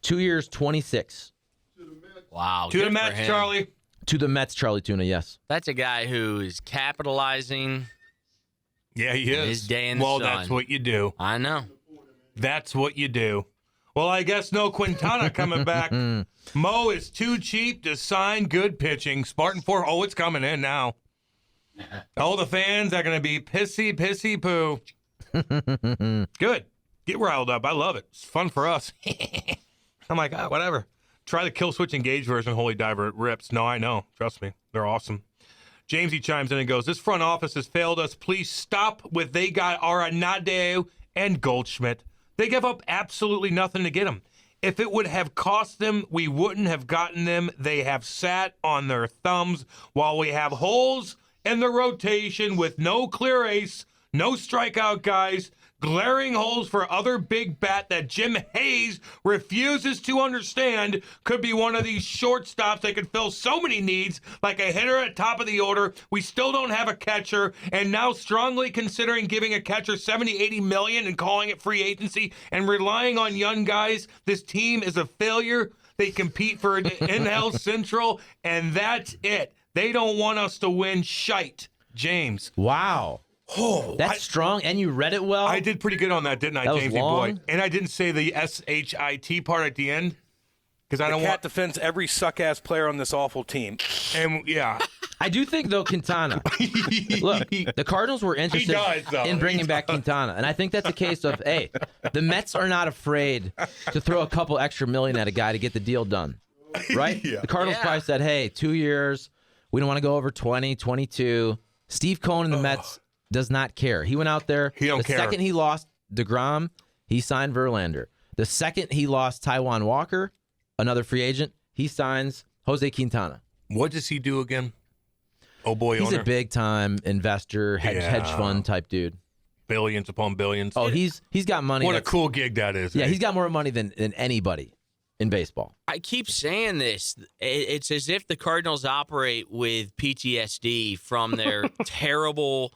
2 years, 26. Wow. To the Mets, Charlie. To the Mets, Charlie Tuna, yes. That's a guy who is capitalizing. Yeah, he is. His day in the Well, sun. that's what you do. I know. That's what you do. Well, I guess no Quintana coming back. Mo is too cheap to sign good pitching. Spartan 4, it's coming in now. All the fans are going to be pissy poo. Good. Get riled up. I love it. It's fun for us. I'm like, whatever. Try the Kill Switch Engage version, Holy Diver. It rips. No, I know. Trust me. They're awesome. Jamesy chimes in and goes, this front office has failed us. Please stop with they got Arenado and Goldschmidt. They give up absolutely nothing to get them. If it would have cost them, we wouldn't have gotten them. They have sat on their thumbs while we have holes in the rotation with no clear ace, no strikeout guys, glaring holes for other big bat that Jim Hayes refuses to understand could be one of these shortstops that could fill so many needs, like a hitter at top of the order. We still don't have a catcher, and now strongly considering giving a catcher 70, 80 million and calling it free agency and relying on young guys. This team is a failure. They compete for NL Central, and that's it. They don't want us to win shite. James. Wow. Oh, That's strong, and you read it well. I did pretty good on that, didn't I, That was Jamesy long. boy? And I didn't say the SHIT part at the end because I don't want. defends every suck-ass player on this awful team. And yeah, I do think, though, Quintana. Look, the Cardinals were interested in bringing back Quintana, and I think that's a case of, hey, the Mets are not afraid to throw a couple extra million at a guy to get the deal done, right? The Cardinals probably said, hey, 2 years, we don't want to go over 20, 22. Steve Cohen and the Mets does not care. He went out there. He don't care. The second he lost DeGrom, he signed Verlander. The second he lost Taijuan Walker, another free agent, he signs Jose Quintana. what does he do again? Oh boy, He's owner. a big-time investor, hedge fund type dude. Billions upon billions. Oh, he's got money. What a cool gig that is. Yeah, eh? he's got more money than anybody in baseball. I keep saying this. It's as if the Cardinals operate with PTSD from their terrible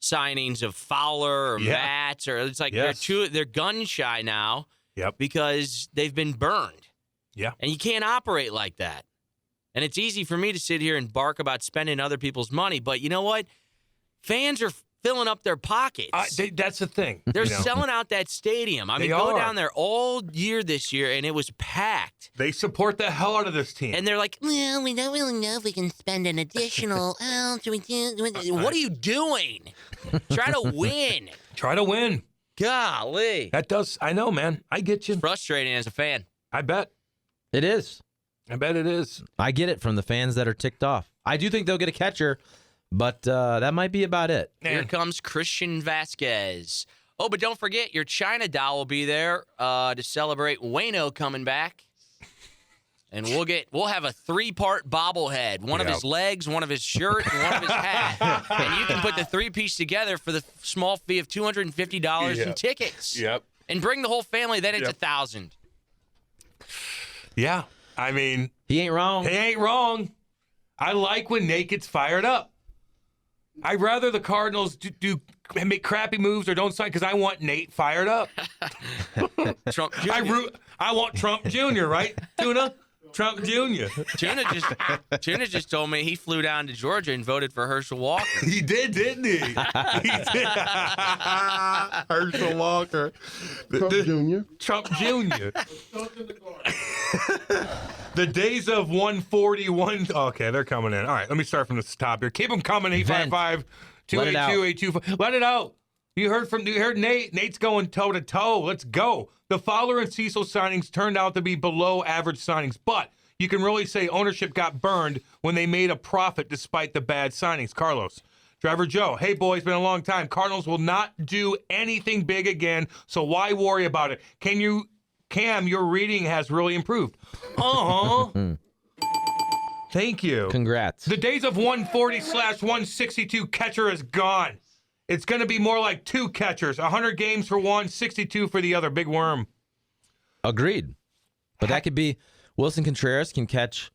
signings of Fowler or Matz, or it's like they're gun shy now. Yep. Because they've been burned. Yeah. And you can't operate like that. And it's easy for me to sit here and bark about spending other people's money, but you know what? Fans are filling up their pockets. That's the thing. They're selling out that stadium. I mean, go down there all year this year, and it was packed. They support the hell out of this team. And they're like, well, we don't really know if we can spend an additional. What are you doing? Try to win. Try to win. Golly. That does. I know, man. I get you. Frustrating as a fan. I bet. It is. I bet it is. I get it from the fans that are ticked off. I do think they'll get a catcher, but that might be about it. Here comes Christian Vasquez. Oh, but don't forget, your China doll will be there to celebrate Waino coming back. And we'll have a 3-part bobblehead. One of his legs, one of his shirt, and one of his hat. And you can put the 3-piece together for the small fee of $250 in tickets. Yep. And bring the whole family, then it's $1,000. Yeah. I mean, he ain't wrong. He ain't wrong. I like when Nate gets fired up. I'd rather the Cardinals do make crappy moves or don't sign because I want Nate fired up. Trump Jr. I want Trump Jr., right, Tuna? Trump Jr. Tuna just told me he flew down to Georgia and voted for Herschel Walker. He did, didn't he? He did. Herschel Walker. Trump Jr. The days of 141. Okay, they're coming in. All right, let me start from the top here. Keep them coming. 855-282-825. Let it out. You heard Nate. Nate's going toe to toe. Let's go. The Fowler and Cecil signings turned out to be below average signings, but you can really say ownership got burned when they made a profit despite the bad signings. Carlos. Driver Joe, hey boys, been a long time. Cardinals will not do anything big again, so why worry about it? Cam, your reading has really improved. Thank you. Congrats. The days of 140/162 catcher is gone. It's going to be more like 2 catchers, 100 games for one, 62 for the other. Big worm. Agreed. But that could be Wilson Contreras can catch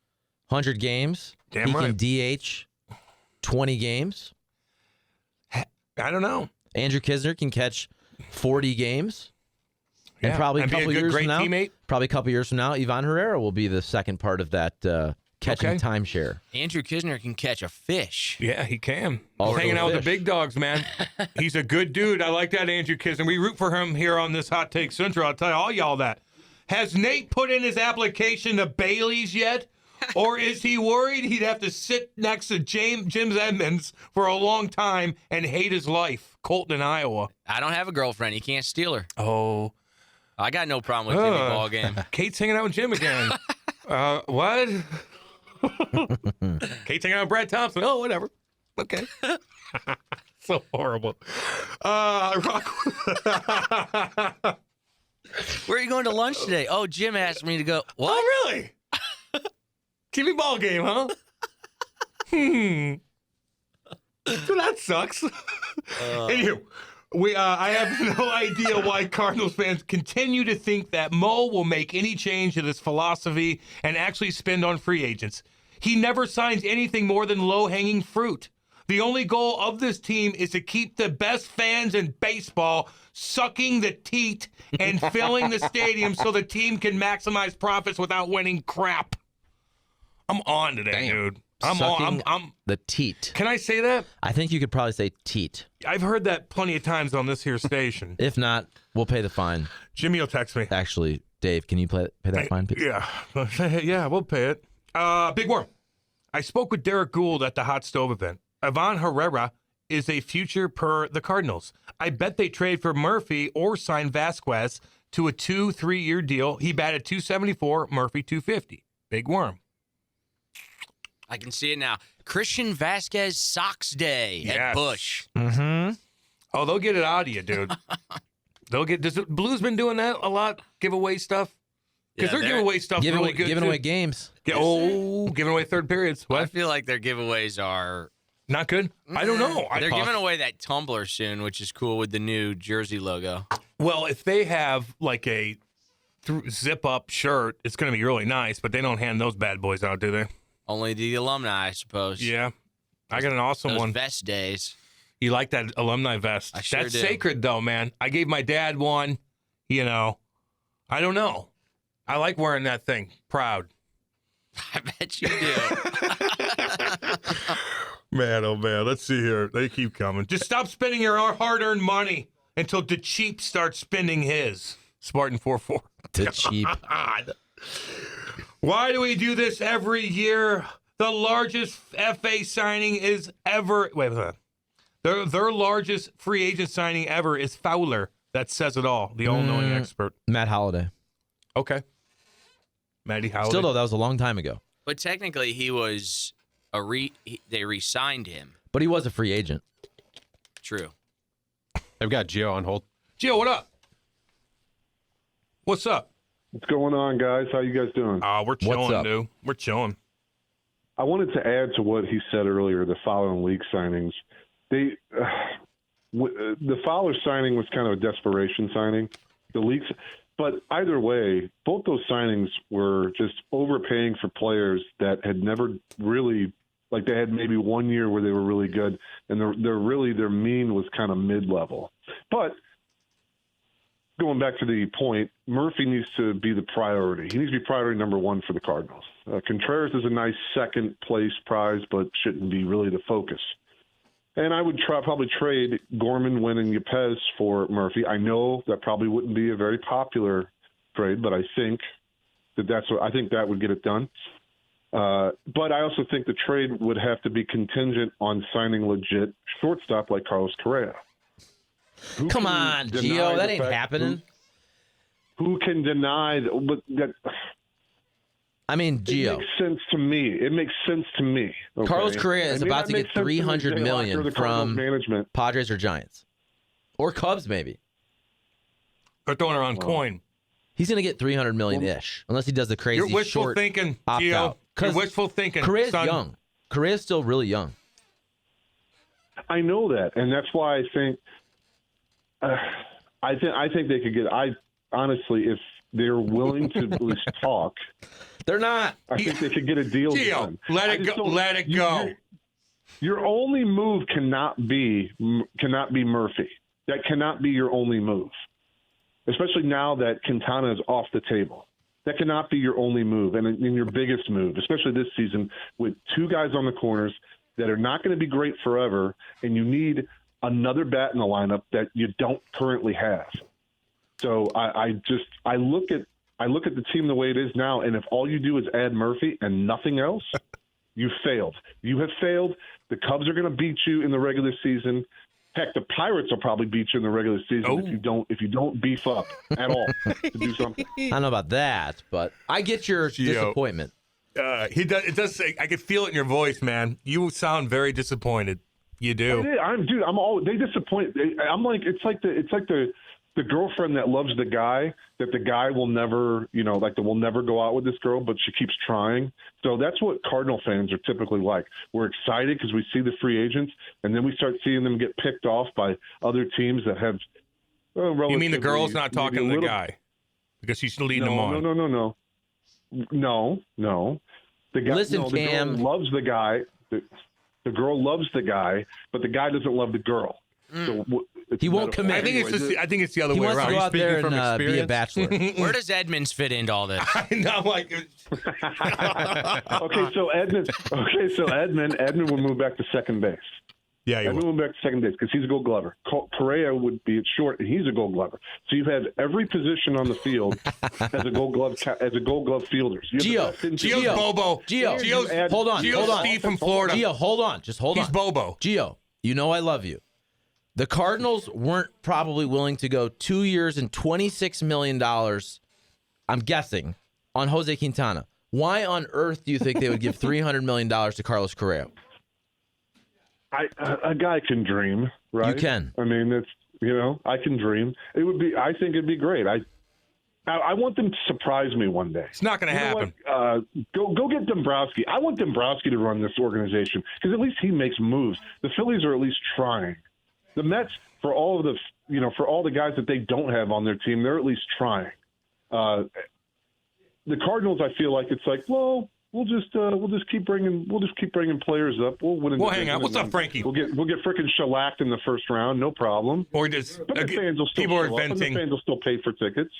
100 games. Damn he right. can DH 20 games. I don't know. Andrew Kisner can catch 40 games. And probably a be couple a good, years great from now, teammate. probably a couple years from now, Ivan Herrera will be the second part of that catching timeshare. Andrew Kisner can catch a fish. Yeah, he can. Also He's hanging out with the fish. big dogs, man. He's a good dude. I like that, Andrew Kisner. We root for him here on this Hot Take Central. I'll tell all y'all that. Has Nate put in his application to Bailey's yet? Or is he worried he'd have to sit next to Jim Edmonds for a long time and hate his life? Colton in Iowa. I don't have a girlfriend. He can't steal her. Oh. I got no problem with Jimmy Ballgame. Kate's hanging out with Jim again. What? Kate's hanging out with Brad Thompson. Oh, whatever. Okay. So horrible. Where are you going to lunch today? Oh, Jim asked me to go. What? Oh, really? TV ball game, huh? So that sucks. Anywho, I have no idea why Cardinals fans continue to think that Mo will make any change to this philosophy and actually spend on free agents. He never signs anything more than low-hanging fruit. The only goal of this team is to keep the best fans in baseball sucking the teat and filling the stadium so the team can maximize profits without winning crap. I'm on today, dude. Sucking I'm the teat. Can I say that? I think you could probably say teat. I've heard that plenty of times on this here station. If not, we'll pay the fine. Jimmy will text me. Actually, Dave, can you pay that fine, please? Yeah. Yeah, we'll pay it. Big Worm. I spoke with Derek Gould at the Hot Stove event. Ivan Herrera is a future per the Cardinals. I bet they trade for Murphy or sign Vasquez to a 2-3-year deal. He batted .274, Murphy .250. Big Worm. I can see it now. Christian Vasquez Sox Day at Busch. Mm-hmm. Oh, they'll get it out of you, dude. Does the Blues been doing that a lot? Giveaway stuff? Because they're giving away stuff really good. Giving away games. Giving away third periods. What? I feel like their giveaways are Not good? I don't know. They're giving away that tumbler soon, which is cool with the new jersey logo. Well, if they have like a zip-up shirt, it's going to be really nice, but they don't hand those bad boys out, do they? Only the alumni, I suppose. Yeah. I got an awesome Those one. vest days. You like that alumni vest? I sure That's do. sacred, though, man. I gave my dad one. You know, I don't know. I like wearing that thing. Proud. I bet you do. Man, oh man, let's see here. They keep coming. Just stop spending your hard-earned money until the cheap starts spending his. Spartan 44. The cheap. God. Why do we do this every year? The largest FA signing is ever. Wait a minute. Their largest free agent signing ever is Fowler. That says it all. The all-knowing expert. Matt Holliday. Okay. Matty Howley. Still, though, that was a long time ago. But technically, he was they re-signed him. But he was a free agent. True. I've got Gio on hold. Gio, what up? What's up? What's going on, guys? How you guys doing? We're chilling, dude. We're chilling. I wanted to add to what he said earlier, the following league signings. The Fowler signing was kind of a desperation signing. The leagues, but either way, both those signings were just overpaying for players that had never really, like they had maybe 1 year where they were really good, and their mean was kind of mid-level. But going back to the point, Murphy needs to be the priority. He needs to be priority number one for the Cardinals. Contreras is a nice second-place prize, but shouldn't be really the focus. And I would probably trade Gorman, Wynn, and Yepez for Murphy. I know that probably wouldn't be a very popular trade, but I think I think that would get it done. But I also think the trade would have to be contingent on signing legit shortstop like Carlos Correa. Come on, Gio, that ain't happening. Who can deny that? I mean, Gio. It makes sense to me. Okay? Carlos Correa is about to get $300 million from management. Padres or Giants. Or Cubs, maybe. They're throwing around coin. He's going to get $300 million-ish, unless he does the crazy You're wishful short thinking, opt Gio. out. You're wishful thinking. Correa's son. young. Correa's still really young. I know that, and that's why I think they could get. Honestly, if they're willing to at least talk, they're not. I think they could get a deal Gio, done. let it go. Let it go. Your only move cannot be Murphy. That cannot be your only move. especially now that Quintana is off the table. That cannot be your only move and your biggest move, especially this season with two guys on the corners that are not going to be great forever, and you need another bat in the lineup that you don't currently have. So I look at the team the way it is now, and if all you do is add Murphy and nothing else, you failed. You have failed. The Cubs are going to beat you in the regular season. Heck, the Pirates will probably beat you in the regular season if you don't beef up at all to do something. I don't know about that, but I get your disappointment. It does say, I can feel it in your voice, man. You sound very disappointed. You do. They disappoint. I'm like, it's like the girlfriend that loves the guy that the guy will never, will never go out with this girl, but she keeps trying. So that's what Cardinal fans are typically like. We're excited because we see the free agents, and then we start seeing them get picked off by other teams that have. You mean the girl's not talking to the guy because she's leading them on? No. The guy, Listen, Cam. The girl loves the guy. The girl loves the guy, but the guy doesn't love the girl. So he won't commit. I think it's the other he way wants around. to go out there and be a bachelor. Where does Edmonds fit into all this? I know, like. So Edmund will move back to second base. Yeah, Edmund will move back to second base because he's a Gold Glover. Correa would be at short, and he's a Gold Glover. So you have every position on the field as a Gold Glove fielder. Gio's Bobo. Gio, hold on. Steve from Florida. Gio, hold on. Just hold on. He's Bobo. Gio, you know I love you. The Cardinals weren't probably willing to go 2 years and $26 million, I'm guessing, on Jose Quintana. Why on earth do you think they would give $300 million to Carlos Correa? A guy can dream, right? You can. I mean, I can dream. I think it'd be great. I want them to surprise me one day. It's not going to happen. Go get Dombrowski. I want Dombrowski to run this organization because at least he makes moves. The Phillies are at least trying. The Mets, for all the guys that they don't have on their team, they're at least trying. The Cardinals, I feel like it's like, well, we'll just keep bringing players up. We'll hang out. What's up, Frankie? We'll get freaking shellacked in the first round, no problem. Or just but the fans will still people are show up, and venting. the fans will still pay for tickets.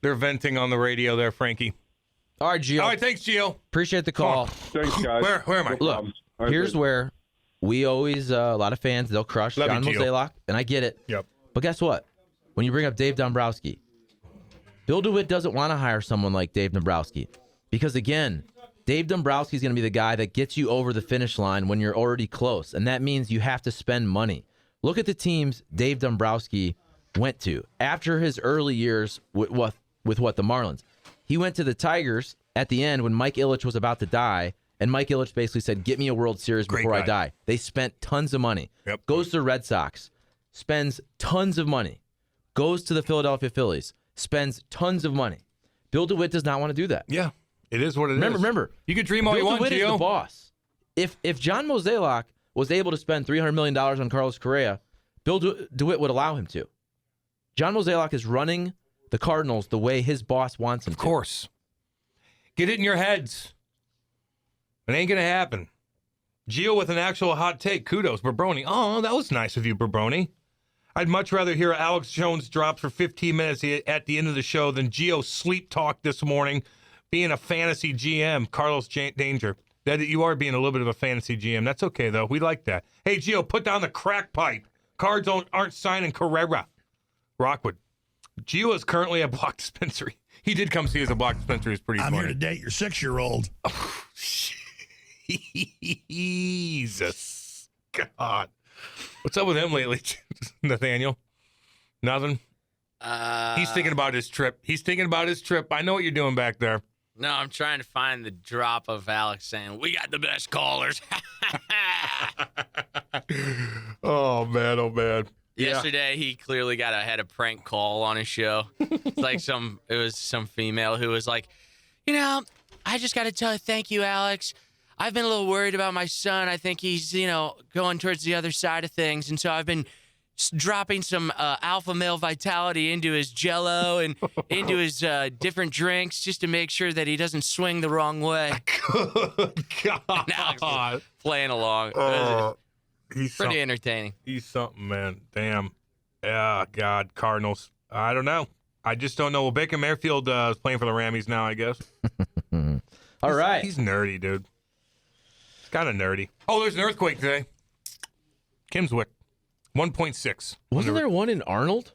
They're venting on the radio there, Frankie. All right, Gio. All right, thanks, Gio. Appreciate the call. Thanks, guys. Where am I? Look, here's where we always, a lot of fans, they'll crush John Mozeliak, and I get it. Yep. But guess what? When you bring up Dave Dombrowski, Bill DeWitt doesn't want to hire someone like Dave Dombrowski because, again, Dave Dombrowski is going to be the guy that gets you over the finish line when you're already close, and that means you have to spend money. Look at the teams Dave Dombrowski went to after his early years with the Marlins. He went to the Tigers at the end when Mike Ilitch was about to die, and Mike Ilitch basically said, get me a World Series before I die. They spent tons of money. Yep. Goes to the Red Sox, spends tons of money. Goes to the Philadelphia Phillies, spends tons of money. Bill DeWitt does not want to do that. Yeah, it is what it is. Remember, you can dream all Bill you want, DeWitt Gio. is the boss. If John Mozeliak was able to spend $300 million on Carlos Correa, Bill DeWitt would allow him to. John Mozeliak is running the Cardinals the way his boss wants him to. Of course. Get it in your heads. It ain't going to happen. Gio with an actual hot take. Kudos, Berbroni. Oh, that was nice of you, Berbroni. I'd much rather hear Alex Jones drop for 15 minutes at the end of the show than Gio sleep talk this morning, being a fantasy GM. Carlos Danger. That you are being a little bit of a fantasy GM. That's okay, though. We like that. Hey, Gio, put down the crack pipe. Cards aren't signing Carrera. Rockwood. Gio is currently at Block Dispensary. He did come see us at Block Dispensary. It's pretty funny. I'm here to date your 6-year-old. Oh, Jesus. God. What's up with him lately, Nathaniel? Nothing? He's thinking about his trip. I know what you're doing back there. No, I'm trying to find the drop of Alex saying, we got the best callers. Oh, man. Yesterday, he clearly had a prank call on his show. It's like it was some female who was like, I just got to tell you, thank you, Alex. I've been a little worried about my son. I think he's, going towards the other side of things. And so I've been dropping some alpha male vitality into his Jell-O and into his different drinks just to make sure that he doesn't swing the wrong way. Good God. And Alex was playing along. He's pretty entertaining. He's something, man. Damn. Yeah, God, Cardinals. I don't know. I just don't know. Well, Baker Mayfield is playing for the Rammies now, I guess. All right. He's nerdy, dude. He's kind of nerdy. Oh, there's an earthquake today. Kimswick, 1.6. Wasn't there one in Arnold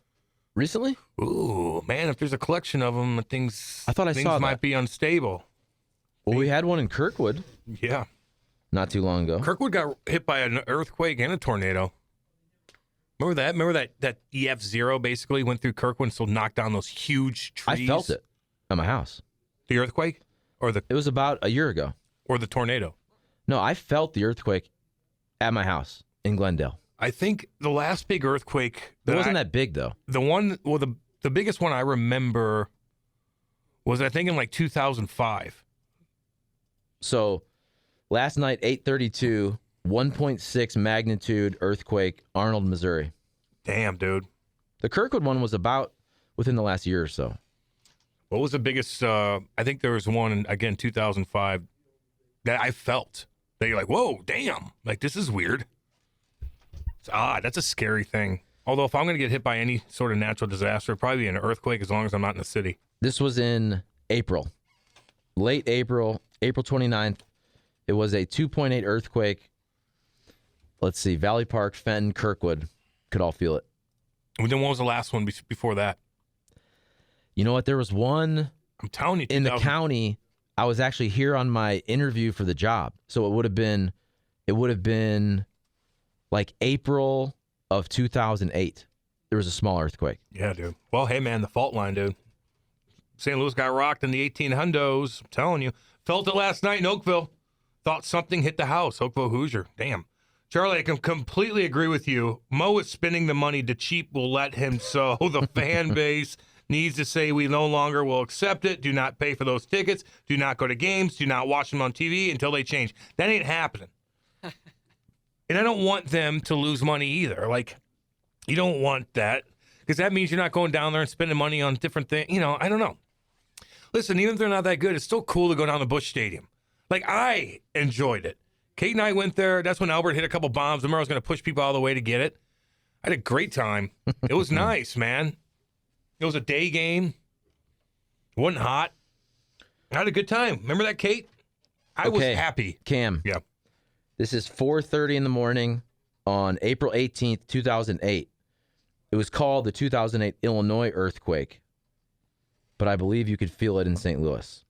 recently? Ooh, man, if there's a collection of them, things I thought I saw might that. be unstable. Well, we had one in Kirkwood Yeah. not too long ago. Kirkwood got hit by an earthquake and a tornado. Remember that? Remember that EF0 basically went through Kirkwood and still knocked down those huge trees? I felt it at my house. The earthquake? It was about a year ago. Or the tornado? No, I felt the earthquake at my house in Glendale. I think the last big earthquake... It wasn't that big, though. The biggest one I remember was, I think, in like 2005. So last night, 8:32, 1.6 magnitude earthquake, Arnold, Missouri. Damn, dude. The Kirkwood one was about within the last year or so. What was the biggest? I think there was one, again, 2005, that I felt. That you're like, whoa, damn. Like, this is weird. It's odd. That's a scary thing. Although, if I'm going to get hit by any sort of natural disaster, it'd probably be an earthquake as long as I'm not in the city. This was in April. Late April, April 29th. It was a 2.8 earthquake. Let's see, Valley Park, Fenton, Kirkwood. Could all feel it. And then what was the last one before that? You know what? There was one I'm telling you, in the county. I was actually here on my interview for the job. So it would have been like April of 2008. There was a small earthquake. Yeah, dude. Well, hey, man, the fault line, dude. St. Louis got rocked in the 18 hundos. I'm telling you. Felt it last night in Oakville. Thought something hit the house. Oakville Hoosier. Damn. Charlie, I can completely agree with you. Mo is spending the money. The cheap will let him so. The fan base needs to say we no longer will accept it. Do not pay for those tickets. Do not go to games. Do not watch them on TV until they change. That ain't happening. And I don't want them to lose money either. Like, you don't want that because that means you're not going down there and spending money on different things. You know, I don't know. Listen, even if they're not that good, it's still cool to go down to Busch Stadium. Like, I enjoyed it. Kate and I went there. That's when Albert hit a couple bombs. Remember, I was going to push people all the way to get it. I had a great time. It was nice, man. It was a day game. It wasn't hot. I had a good time. Remember that, Kate? I was happy. Cam. Yeah. This is 4:30 in the morning on April 18th, 2008. It was called the 2008 Illinois earthquake, but I believe you could feel it in St. Louis.